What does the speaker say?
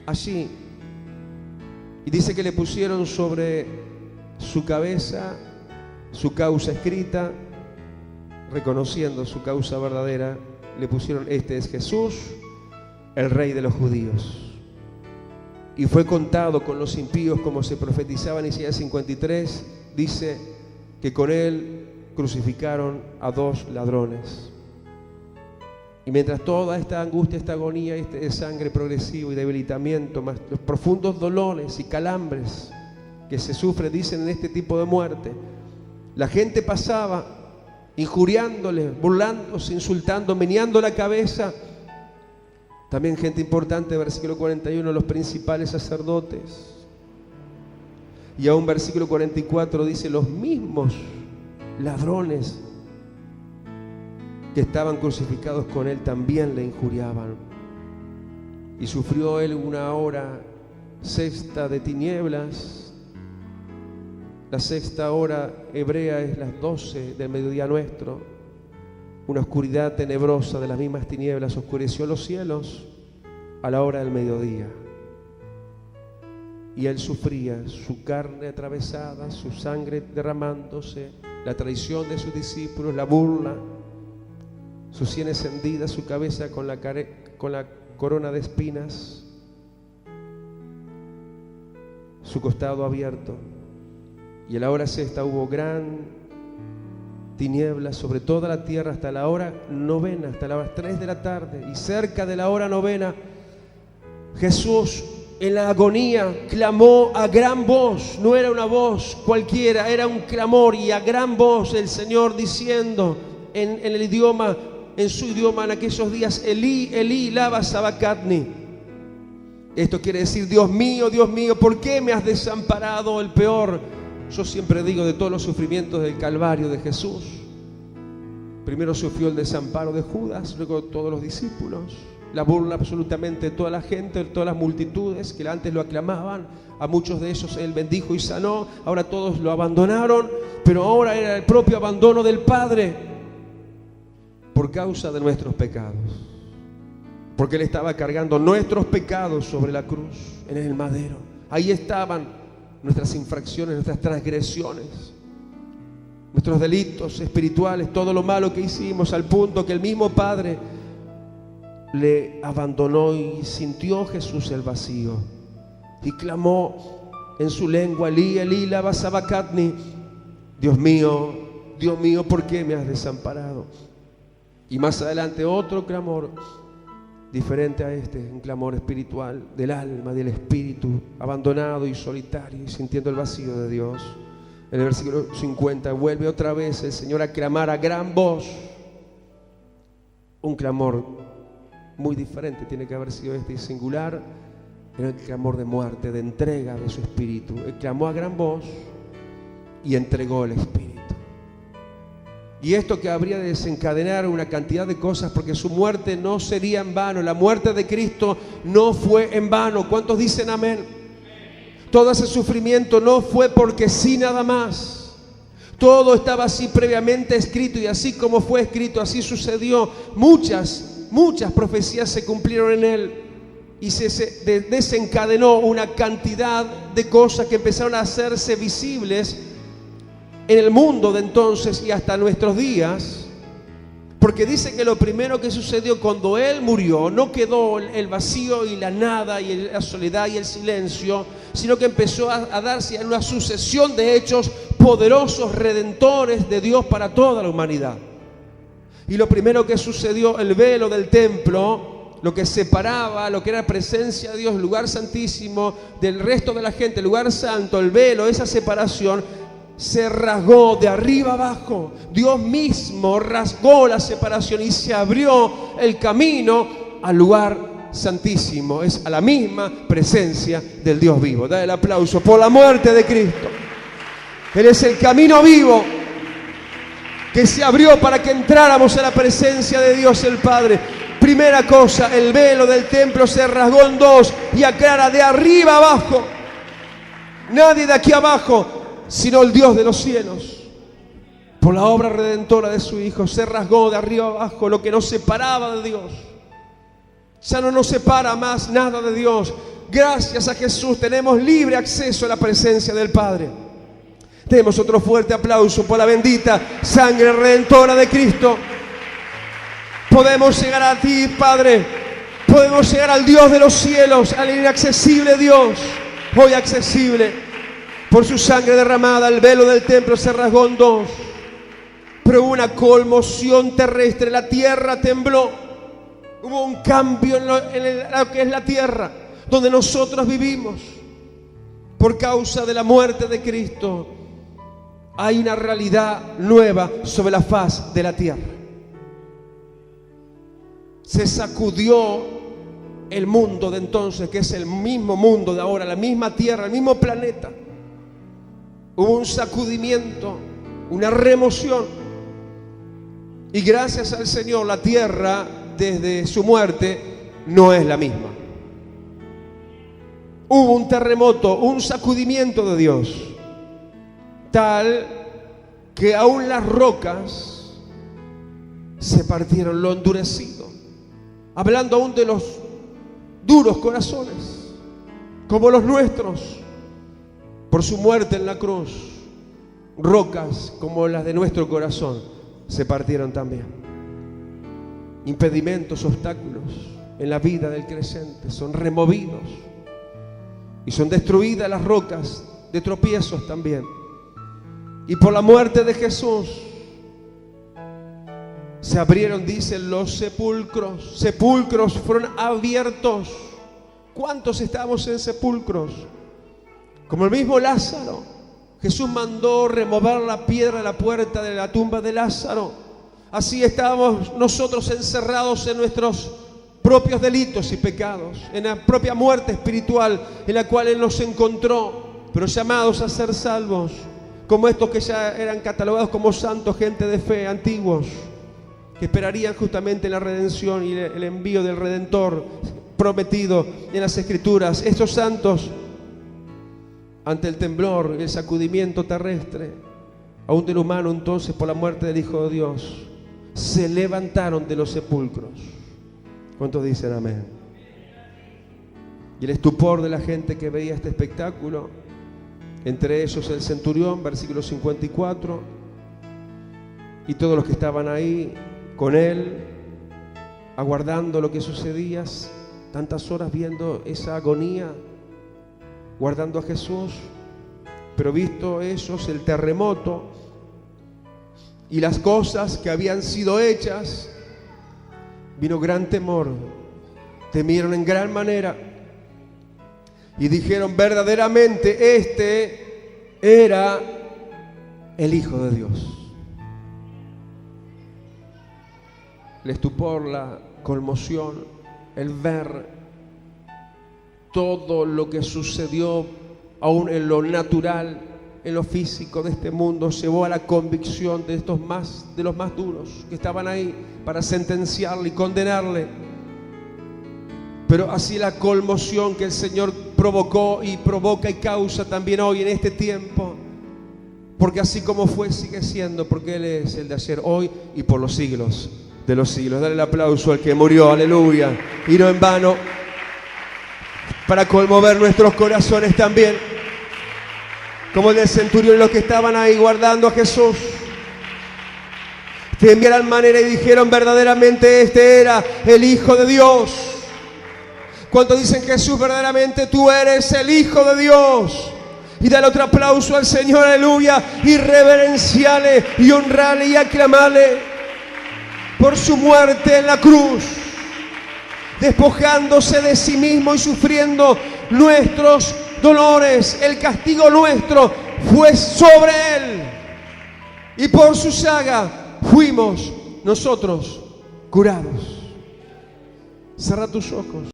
allí. Y dice que le pusieron sobre su cabeza su causa escrita, reconociendo su causa verdadera, le pusieron: este es Jesús, el Rey de los judíos. Y fue contado con los impíos, como se profetizaba en Isaías 53, dice que con él crucificaron a 2 ladrones. Y mientras toda esta angustia, esta agonía, este desangre progresivo y debilitamiento, más los profundos dolores y calambres que se sufre, dicen, en este tipo de muerte, la gente pasaba injuriándole, burlándose, insultando, meneando la cabeza. También gente importante, versículo 41, los principales sacerdotes. Y aún versículo 44 dice: los mismos ladrones que estaban crucificados con él también le injuriaban. Y sufrió él una hora sexta de tinieblas. La sexta hora hebrea es las 12 del mediodía nuestro. Una oscuridad tenebrosa de las mismas tinieblas oscureció los cielos a la hora del mediodía. Y él sufría, su carne atravesada, su sangre derramándose, la traición de sus discípulos, la burla, sus sienes hendidas, su cabeza con la corona de espinas, su costado abierto. Y a la hora sexta hubo gran tinieblas sobre toda la tierra hasta la hora novena, hasta las 3 de la tarde. Y cerca de la hora novena, Jesús en la agonía clamó a gran voz. No era una voz cualquiera, era un clamor, y a gran voz el Señor diciendo en el idioma, en su idioma en aquellos días: Elí, Elí, lama sabactani. Esto quiere decir: Dios mío, ¿por qué me has desamparado? El peor, yo siempre digo, de todos los sufrimientos del Calvario de Jesús. Primero sufrió el desamparo de Judas, luego todos los discípulos, la burla absolutamente de toda la gente, de todas las multitudes que antes lo aclamaban. A muchos de ellos él bendijo y sanó, ahora todos lo abandonaron, pero ahora era el propio abandono del Padre por causa de nuestros pecados, porque él estaba cargando nuestros pecados sobre la cruz, en el madero. Ahí estaban nuestras infracciones, nuestras transgresiones, nuestros delitos espirituales, todo lo malo que hicimos, al punto que el mismo Padre le abandonó. Y sintió Jesús el vacío y clamó en su lengua: Elí, Elí, lama sabactani. Dios mío, ¿por qué me has desamparado? Y más adelante otro clamor diferente a este, un clamor espiritual del alma, del espíritu, abandonado y solitario y sintiendo el vacío de Dios. En el versículo 50 vuelve otra vez el Señor a clamar a gran voz, un clamor muy diferente, tiene que haber sido este, y singular. Era el clamor de muerte, de entrega de su espíritu. Él clamó a gran voz y entregó el espíritu. Y esto que habría de desencadenar una cantidad de cosas, porque su muerte no sería en vano. La muerte de Cristo no fue en vano. ¿Cuántos dicen amén? Todo ese sufrimiento no fue porque sí nada más. Todo estaba así previamente escrito, y así como fue escrito, así sucedió. Muchas profecías se cumplieron en él, y se desencadenó una cantidad de cosas que empezaron a hacerse visibles en el mundo de entonces y hasta nuestros días. Porque dice que lo primero que sucedió cuando él murió, no quedó el vacío y la nada y la soledad y el silencio, sino que empezó a darse una sucesión de hechos poderosos, redentores de Dios para toda la humanidad. Y lo primero que sucedió, el velo del templo, lo que separaba, lo que era presencia de Dios, el lugar santísimo, del resto de la gente, el lugar santo, el velo, esa separación, se rasgó de arriba abajo. Dios mismo rasgó la separación y se abrió el camino al lugar santísimo. Es a la misma presencia del Dios vivo. Da el aplauso por la muerte de Cristo. Él es el camino vivo que se abrió para que entráramos a la presencia de Dios el Padre. Primera cosa, el velo del templo se rasgó en dos y aclara de arriba abajo. Nadie de aquí abajo, sino el Dios de los cielos. Por la obra redentora de su Hijo se rasgó de arriba abajo lo que nos separaba de Dios. Ya no nos separa más nada de Dios. Gracias a Jesús tenemos libre acceso a la presencia del Padre. Demos otro fuerte aplauso por la bendita sangre redentora de Cristo. Podemos llegar a ti, Padre. Podemos llegar al Dios de los cielos, al inaccesible Dios, hoy accesible. Por su sangre derramada, el velo del templo se rasgó en dos. Pero hubo una conmoción terrestre, la tierra tembló. Hubo un cambio en lo que es la tierra, donde nosotros vivimos. Por causa de la muerte de Cristo, hay una realidad nueva sobre la faz de la tierra. Se sacudió el mundo de entonces, que es el mismo mundo de ahora, la misma tierra, el mismo planeta. Hubo un sacudimiento, una remoción. Y gracias al Señor, la tierra desde su muerte no es la misma. Hubo un terremoto, un sacudimiento de Dios, tal que aún las rocas se partieron, lo endurecido. Hablando aún de los duros corazones, como los nuestros, por su muerte en la cruz, rocas como las de nuestro corazón se partieron también. Impedimentos, obstáculos en la vida del creyente son removidos y son destruidas las rocas de tropiezos también. Y por la muerte de Jesús se abrieron, dicen, los sepulcros. Sepulcros fueron abiertos. ¿Cuántos estamos en sepulcros? Como el mismo Lázaro. Jesús mandó remover la piedra de la puerta de la tumba de Lázaro. Así estábamos nosotros encerrados en nuestros propios delitos y pecados, en la propia muerte espiritual en la cual Él nos encontró, pero llamados a ser salvos, como estos que ya eran catalogados como santos, gente de fe, antiguos, que esperarían justamente la redención y el envío del Redentor prometido en las Escrituras. Estos santos, ante el temblor y el sacudimiento terrestre, aún del humano entonces por la muerte del Hijo de Dios, se levantaron de los sepulcros. ¿Cuántos dicen amén? Y el estupor de la gente que veía este espectáculo, entre ellos el centurión, versículo 54, y todos los que estaban ahí con él, aguardando lo que sucedía, tantas horas viendo esa agonía, guardando a Jesús, pero visto ellos el terremoto y las cosas que habían sido hechas, vino gran temor, temieron en gran manera y dijeron: verdaderamente este era el Hijo de Dios. El estupor, la conmoción, el ver todo lo que sucedió aún en lo natural, en lo físico de este mundo, llevó a la convicción de los más duros que estaban ahí para sentenciarle y condenarle. Pero así la conmoción que el Señor provocó y provoca y causa también hoy en este tiempo, porque así como fue sigue siendo, porque Él es el de ayer, hoy y por los siglos de los siglos. Dale el aplauso al que murió, aleluya, y no en vano, para conmover nuestros corazones también, como el del centurión y los que estaban ahí guardando a Jesús. De gran manera y dijeron: verdaderamente este era el Hijo de Dios. Cuando dicen: Jesús, verdaderamente tú eres el Hijo de Dios. Y dale otro aplauso al Señor, aleluya, y reverenciale y honrale y aclamale por su muerte en la cruz, despojándose de sí mismo y sufriendo nuestros dolores. El castigo nuestro fue sobre Él, y por su llaga fuimos nosotros curados. Cerra tus ojos.